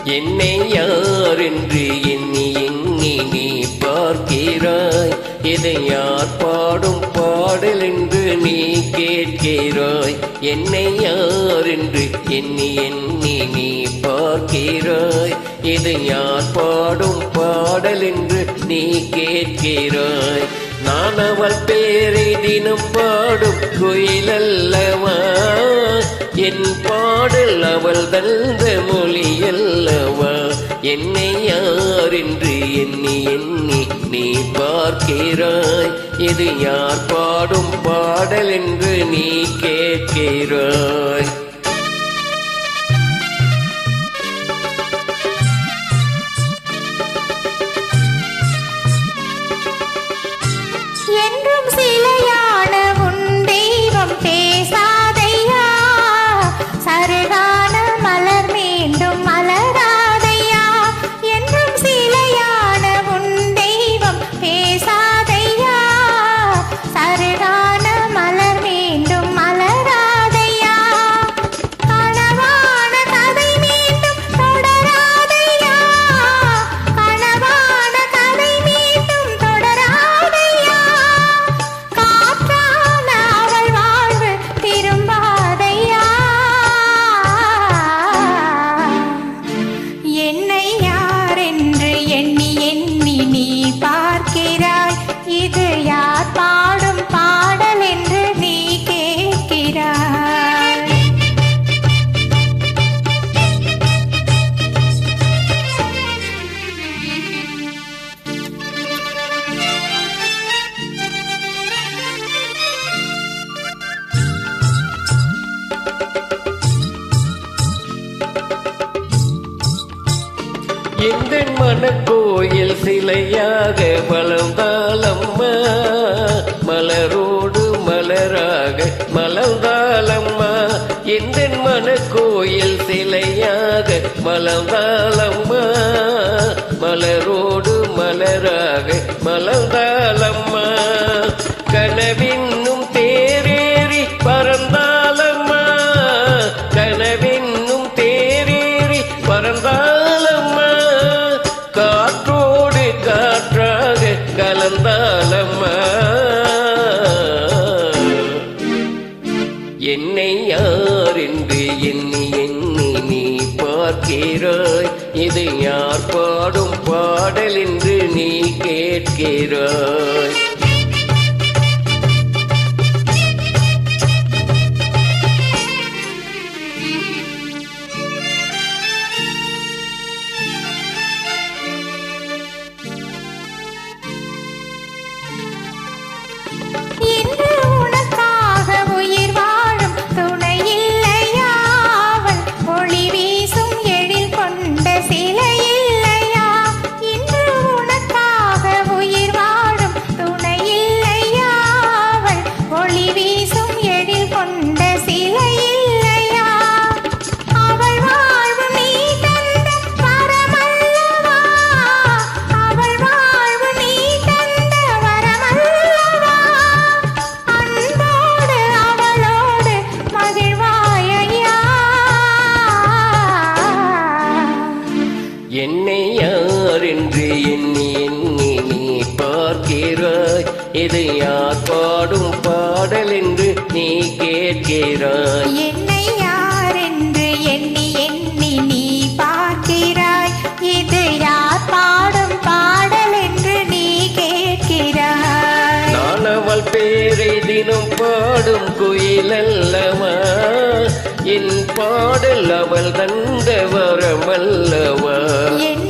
என்னை யாரென்று எண்ணி எண்ணி நீ பார்க்கிறாய். இதை யார் பாடும் பாடல் என்று நீ கேட்கிறாய். என்னை யாரென்று எண்ணி எண்ணி நீ பார்க்கிறாய். இதை யார் பாடும் பாடல் என்று நீ கேட்கிறாய். நான் அவள் பேரை தினம் பாடும் குயிலல்லவா, என் பாடல் அவள் தந்த மொழி அல்லவா. என்னை யாரென்று எண்ணி எண்ணி நீ பார்க்கிறாய். இது யார் பாடும் பாடல் என்று நீ கேட்கிறாய். என்றும் சிலையான உன் தெய்வம் பேசாதையா, சருகான மலர் மீண்டும் மலராதையா. என்றும் சிலையான உன் தெய்வம் பேசாதையா, சருகான மலர் மீண்டும் மலராதையா. கனவான கதை மீண்டும் தொடராதையா, கனவான கதை மீண்டும் தொடராதையா. காற்றான அவள் வாழ்வு திரும்பாதையா. என்னை யாரென்று எண்ணி எண்ணி நீ பார்க்கிறாய். இது யார் பாடும் பாடல் என்று நீ கேட்கிறாய். எந்த மனக்கோயில் சிலையாக வளர்ந்தாலம்மா, மலரோடு மலராக மலர்ந்தாலம்மா. எந்த மனக்கோயில் சிலையாக வளர்ந்தாலம்மா, மலரோடு மலராக மலர்ந்தாலம்மா. கனவின்னும் தேரேறி பறந்தாலம்மா, கனவின்னும் தேரேறி பறந்தாலம்மா. காற்றோடு காற்றாக கலந்தாலம்மா. என்னை யாரென்று எண்ணி எண்ணி நீ பார்க்கிறாய். இது யார் பாடும் பாடல் என்று நீ கேட்கிறாய். இன்று உனக்காக உயிர் வாழும் துணை இல்லையா, அவள் ஒளி வீசும் எழில் கொண்ட சிலை இல்லையா. இன்று உனக்காக உயிர் வாழும் துணை இல்லையா, அவள் ஒளி வீசும் எழில் கொண்ட சிலை இல்லையா. அவள் வாழ்வு நீ தந்த வரமல்லவா, அவள் வாழ்வு நீ தந்த வரமல்லவா. அன்போடு அவளோடு மகிழ்வாயையா. என்னை யாரென்று எண்ணி எண்ணி நீ பார்க்கிறாய். இது யார் பாடும் பாடல் என்று நீ கேட்கிறாய். என்னை யாரென்று எண்ணி எண்ணி நீ பார்க்கிறாய். இது யார் பாடும் பாடல் என்று நீ கேட்கிறாய். நான் அவள் பேரை தினம் பாடும் குயிலல்லவா, என் பாடல் அவள் தந்த வரமல்லவா. என்